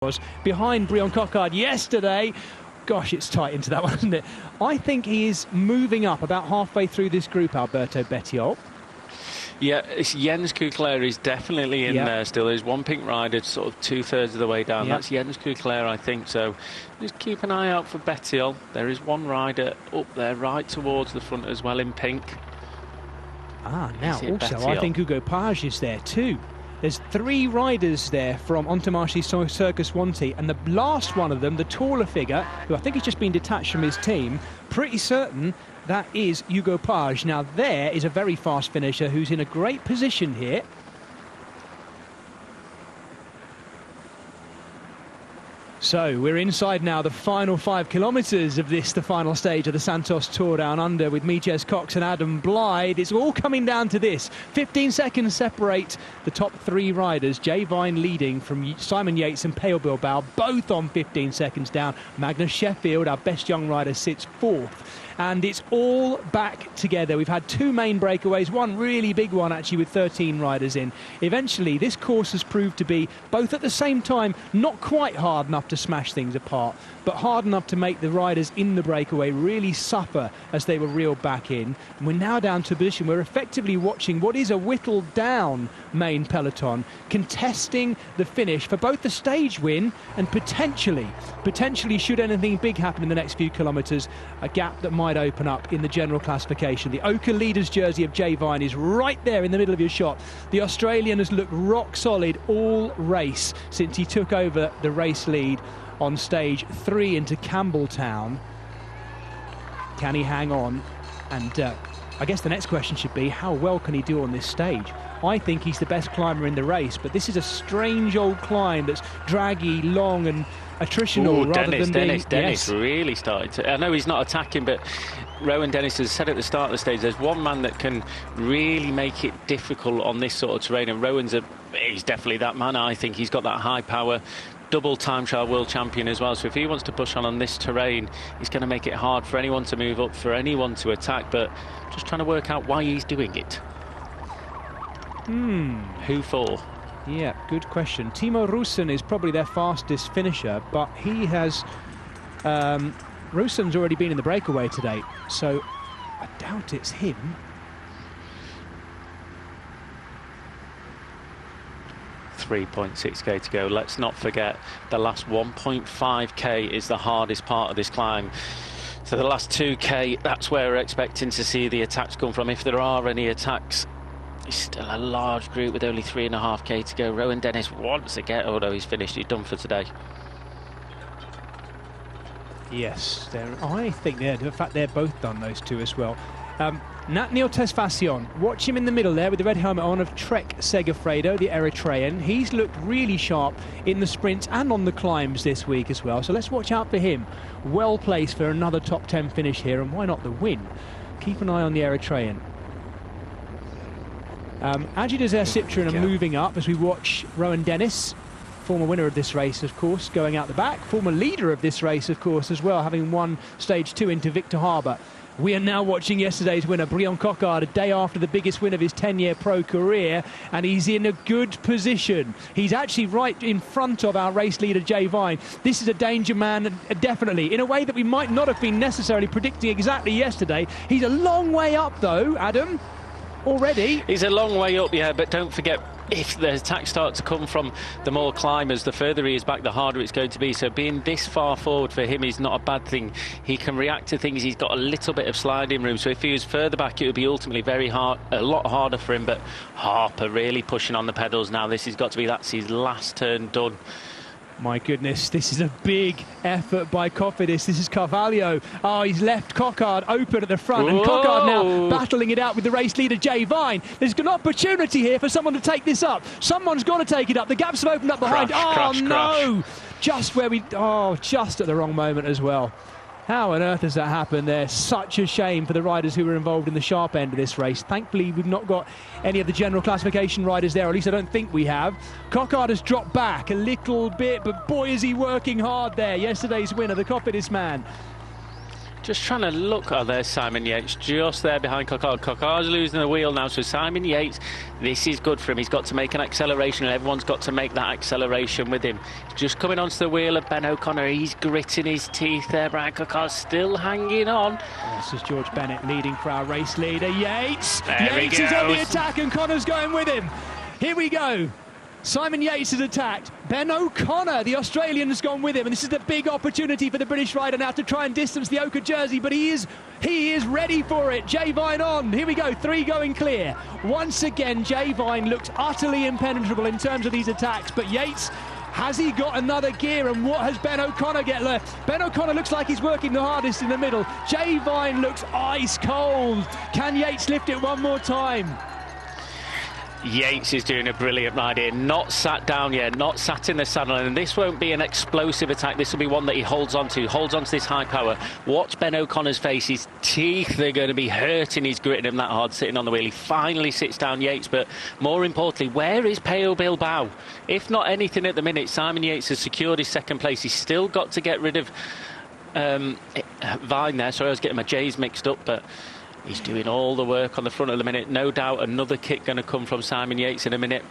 was behind Brion Cockard yesterday. Gosh, it's tight into that one, isn't it? I think he is moving up about halfway through this group, Alberto Bettiol. Yeah, it's Jens Kukler is definitely in there still. There's one pink rider sort of 2/3 of the way down. That's Jens Kukler, I think. So just keep an eye out for Bettiol. There is one rider up there right towards the front as well in pink. Now also Bettiol? I think Hugo Page is there too. There's 3 riders there from Entourage Circus Wanty, and the last one of them, the taller figure, who I think has just been detached from his team, pretty certain that is Hugo Page. Now there is a very fast finisher who's in a great position here. So we're inside now the final 5 kilometres of this, the final stage of the Santos Tour Down Under, with Jez Cox and Adam Blythe. It's all coming down to this. 15 seconds separate the top 3 riders. Jay Vine leading from Simon Yates and Pale Bilbao, both on 15 seconds down. Magnus Sheffield, our best young rider, sits 4th. And it's all back together. We've had 2 main breakaways, one really big one actually with 13 riders in. Eventually, this course has proved to be, both at the same time, not quite hard enough to smash things apart, but hard enough to make the riders in the breakaway really suffer as they were reeled back in. And we're now down to a position where we're effectively watching what is a whittled down main peloton contesting the finish for both the stage win and potentially, should anything big happen in the next few kilometres, a gap that might open up in the general classification. The ochre leader's jersey of Jay Vine is right there in the middle of your shot. The Australian has looked rock solid all race since he took over the race lead on stage 3 into Campbelltown. Can he hang on? And I guess the next question should be, how well can he do on this stage? I think he's the best climber in the race, but this is a strange old climb that's draggy, long and attritional. Dennis really started to... I know he's not attacking, but Rowan Dennis has said at the start of the stage, there's one man that can really make it difficult on this sort of terrain, and he's definitely that man. I think he's got that high power, double time trial world champion as well, so if he wants to push on this terrain, he's going to make it hard for anyone to move up, for anyone to attack, but just trying to work out why he's doing it. Who for? Yeah, good question. Timo Russen is probably their fastest finisher, but he has... Russen's already been in the breakaway today, so I doubt it's him. .6k to go. Let's not forget the last 1.5k is the hardest part of this climb. So the last 2k, that's where we're expecting to see the attacks come from, if there are any attacks. It's still a large group with only 3.5k to go. Rowan Dennis wants to get, although he's finished, he's done for today. Yes, I think in fact they're both done, those two as well. Natniel Tesfacion, watch him in the middle there with the red helmet on, of Trek Segafredo, the Eritrean. He's looked really sharp in the sprints and on the climbs this week as well, so let's watch out for him. Well placed for another top 10 finish here, and why not the win? Keep an eye on the Eritrean. Ajidazer Citroen are moving up as we watch Rowan Dennis, former winner of this race, of course, going out the back. Former leader of this race, of course, as well, having won stage 2 into Victor Harbour. We are now watching yesterday's winner, Brion Cockard, a day after the biggest win of his 10-year pro career, and he's in a good position. He's actually right in front of our race leader, Jay Vine. This is a danger man, definitely, in a way that we might not have been necessarily predicting exactly yesterday. He's a long way up, though, Adam, already. He's a long way up, yeah, but don't forget, if the attacks start to come from the more climbers, the further he is back, the harder it's going to be. So being this far forward for him is not a bad thing. He can react to things. He's got a little bit of sliding room. So if he was further back, it would be ultimately very hard, a lot harder for him. But Harper really pushing on the pedals now. This has got to be, that's his last turn done. My goodness, this is a big effort by Cofidis. This is Carvalho. Oh, he's left Cockard open at the front. Whoa. And Cockard now battling it out with the race leader, Jay Vine. There's an opportunity here for someone to take this up. Someone's got to take it up. The gaps have opened up behind. Crash. Just where just at the wrong moment as well. How on earth has that happened there? Such a shame for the riders who were involved in the sharp end of this race. Thankfully, we've not got any of the general classification riders there, or at least I don't think we have. Cockard has dropped back a little bit, but boy, is he working hard there. Yesterday's winner, the Cofidis man. Just trying to look. Oh, there's Simon Yates just there behind Coquard. Coquard's losing the wheel now, so Simon Yates, this is good for him. He's got to make an acceleration, and everyone's got to make that acceleration with him. Just coming onto the wheel of Ben O'Connor. He's gritting his teeth there. Brian Coquard's still hanging on. This is George Bennett leading for our race leader, Yates. There Yates is on the attack, and Connor's going with him. Here we go. Simon Yates has attacked. Ben O'Connor, the Australian, has gone with him, and this is the big opportunity for the British rider now to try and distance the ochre jersey, but he is ready for it. Jay Vine on. Here we go, 3 going clear. Once again, Jay Vine looks utterly impenetrable in terms of these attacks, but Yates, has he got another gear, and what has Ben O'Connor get left? Ben O'Connor looks like he's working the hardest in the middle. Jay Vine looks ice cold. Can Yates lift it one more time? Yates is doing a brilliant ride here, not sat down yet, not sat in the saddle, and this won't be an explosive attack. This will be one that he holds on to this high power. Watch Ben O'Connor's face. His teeth are going to be hurting. He's gritting him that hard sitting on the wheel. He finally sits down Yates, but more importantly, where is Peo Bilbao? If not anything at the minute, Simon Yates has secured his second place. He's still got to get rid of Vine there. Sorry, I was getting my J's mixed up, but he's doing all the work on the front of the minute. No doubt another kick going to come from Simon Yates in a minute.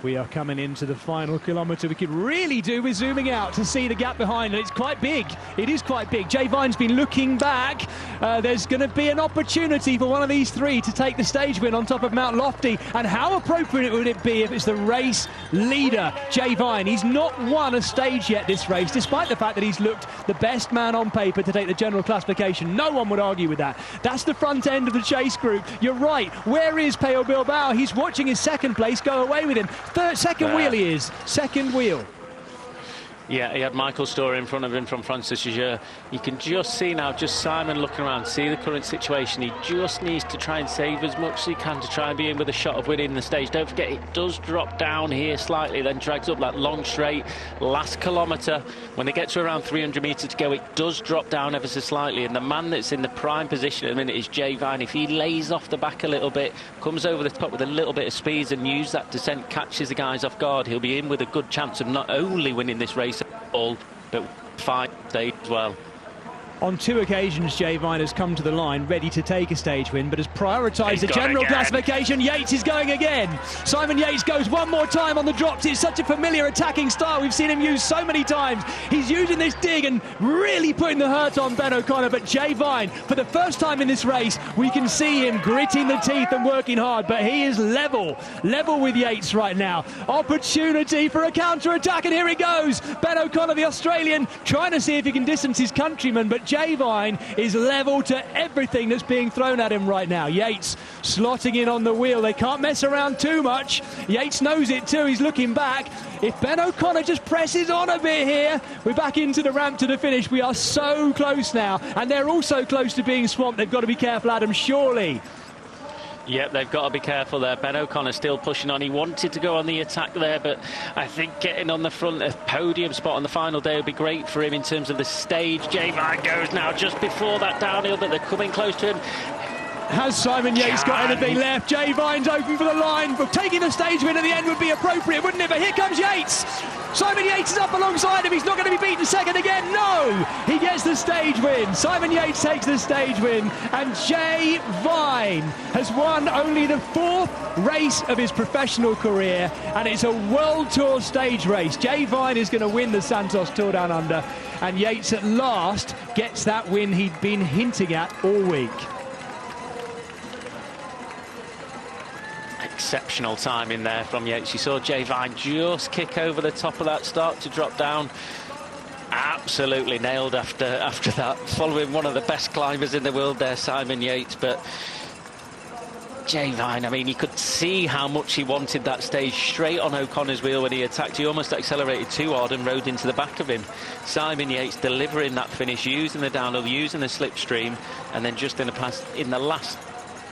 We are coming into the final kilometre. We could really do with zooming out to see the gap behind, and it's quite big. It is quite big. Jay Vine's been looking back. There's going to be an opportunity for one of these 3 to take the stage win on top of Mount Lofty. And how appropriate would it be if it's the race leader, Jay Vine? He's not won a stage yet this race, despite the fact that he's looked the best man on paper to take the general classification. No one would argue with that. That's the front end of the chase group. You're right. Where is Peo Bilbao? He's watching his second place go away with him. Second wheel he is. Second wheel. Yeah, he had Michael Storer in front of him from Francis Jageur. You can just see now, just Simon looking around, see the current situation. He just needs to try and save as much as he can to try and be in with a shot of winning the stage. Don't forget, it does drop down here slightly, then drags up that long straight. Last kilometre, when they get to around 300 metres to go, it does drop down ever so slightly. And the man that's in the prime position at the minute is Jay Vine. If he lays off the back a little bit, comes over the top with a little bit of speed and use that descent, catches the guys off guard, he'll be in with a good chance of not only winning this race all, but 5 stage as well. On 2 occasions, Jay Vine has come to the line ready to take a stage win, but has prioritised the general classification. Yates is going again. Simon Yates goes one more time on the drops. It's such a familiar attacking style. We've seen him use so many times. He's using this dig and really putting the hurt on Ben O'Connor, but Jay Vine, for the first time in this race, we can see him gritting the teeth and working hard, but he is level with Yates right now. Opportunity for a counter-attack, and here he goes. Ben O'Connor, the Australian, trying to see if he can distance his countryman, but Jay Vine is level to everything that's being thrown at him right now. Yates slotting in on the wheel. They can't mess around too much. Yates knows it too. He's looking back. If Ben O'Connor just presses on a bit here, we're back into the ramp to the finish. We are so close now, and they're also close to being swamped. They've got to be careful, Adam, surely. Yep, they've got to be careful there. Ben O'Connor still pushing on. He wanted to go on the attack there, but I think getting on the front, a podium spot on the final day would be great for him in terms of the stage. Jay Vine goes now just before that downhill, but they're coming close to him. Has Simon Yates got anything left? Jay Vine's open for the line. But taking the stage win at the end would be appropriate, wouldn't it? But here comes Yates. Simon Yates is up alongside him. He's not going to be beaten second again. No! He gets the stage win. Simon Yates takes the stage win. And Jay Vine has won only the 4th race of his professional career. And it's a World Tour stage race. Jay Vine is going to win the Santos Tour Down Under. And Yates at last gets that win he'd been hinting at all week. Exceptional time in there from Yates. You saw Jay Vine just kick over the top of that, start to drop down. Absolutely nailed after that, following one of the best climbers in the world there, Simon Yates. But Jay Vine, I mean, you could see how much he wanted that stage straight on O'Connor's wheel when he attacked. He almost accelerated too hard and rode into the back of him. Simon Yates delivering that finish, using the downhill, using the slipstream, and then just in the last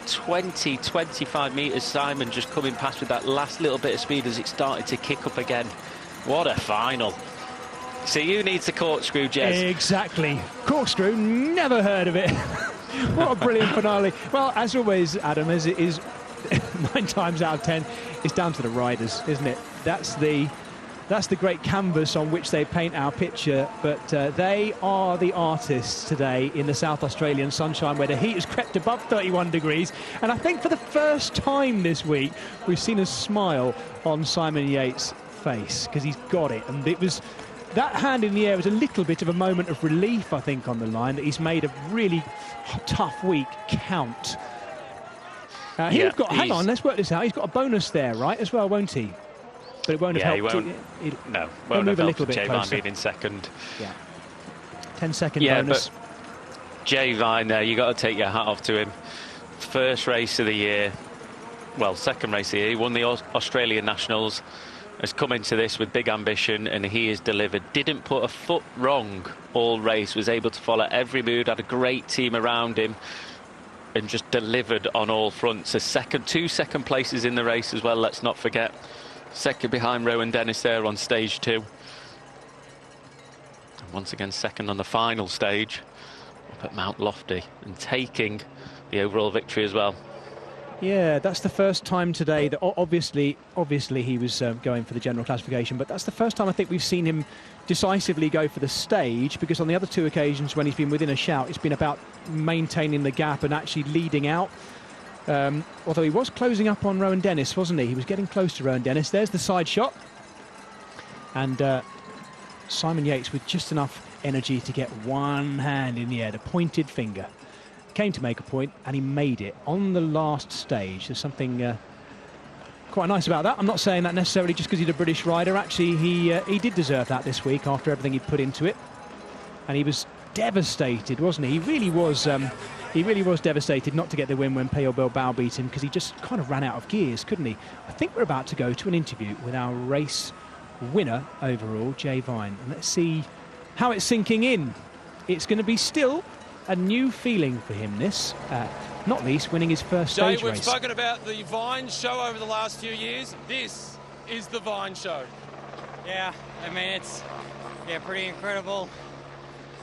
20-25 metres, Simon just coming past with that last little bit of speed as it started to kick up again. What a final. See, who needs the corkscrew, Jez? Exactly. Corkscrew, never heard of it. What a brilliant finale. Well, as always, Adam, as it is 9 times out of 10, it's down to the riders, isn't it? That's that's the great canvas on which they paint our picture, but they are the artists today in the South Australian sunshine, where the heat has crept above 31 degrees. And I think for the first time this week, we've seen a smile on Simon Yates' face, because he's got it. And it was, that hand in the air was a little bit of a moment of relief, I think, on the line, that he's made a really tough week count. He's got, hang on, let's work this out. He's got a bonus there, right, as well, won't he? But it won't have helped. No, won't have helped Jay Vine being in second. Yeah. 10-second bonus. But Jay Vine there, you got to take your hat off to him. First race of the year, well, second race of the year. He won the Australian Nationals, has come into this with big ambition, and he has delivered. Didn't put a foot wrong all race, was able to follow every mood, had a great team around him, and just delivered on all fronts. Two second places in the race as well, let's not forget. Second behind Rowan Dennis there on stage 2. And once again, second on the final stage up at Mount Lofty, and taking the overall victory as well. Yeah, that's the first time today that obviously he was going for the general classification, but that's the first time I think we've seen him decisively go for the stage, because on the other 2 occasions when he's been within a shout, it's been about maintaining the gap and actually leading out. Although he was closing up on Rowan Dennis, wasn't he? He was getting close to Rowan Dennis. There's the side shot. And Simon Yates with just enough energy to get one hand in the air, the pointed finger. Came to make a point, and he made it on the last stage. There's something quite nice about that. I'm not saying that necessarily just because he's a British rider. Actually, he did deserve that this week after everything he'd put into it. And he was devastated, wasn't he? He really was devastated not to get the win when Pello Bilbao beat him, because he just kind of ran out of gears, couldn't he? I think we're about to go to an interview with our race winner overall, Jay Vine. And let's see how it's sinking in. It's going to be still a new feeling for him, this, not least winning his first stage Jay, we've race. spoken about the Vine show over the last few years. This is the Vine show. Yeah, I mean, it's pretty incredible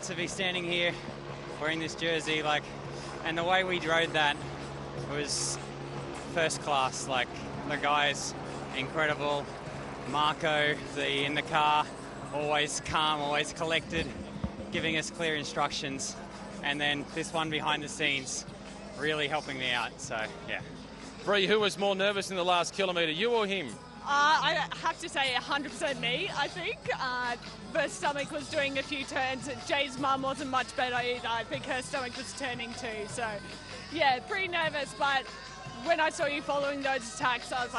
to be standing here wearing this jersey, like, and the way we drove that was first class. Like, the guys, incredible. Marco, in the car, always calm, always collected, giving us clear instructions. And then this one behind the scenes, really helping me out, so, yeah. Bree, who was more nervous in the last kilometre, you or him? I have to say 100% me, I think. The stomach was doing a few turns. Jay's mum wasn't much better either. I think her stomach was turning too. So, yeah, pretty nervous. But when I saw you following those attacks, I was like,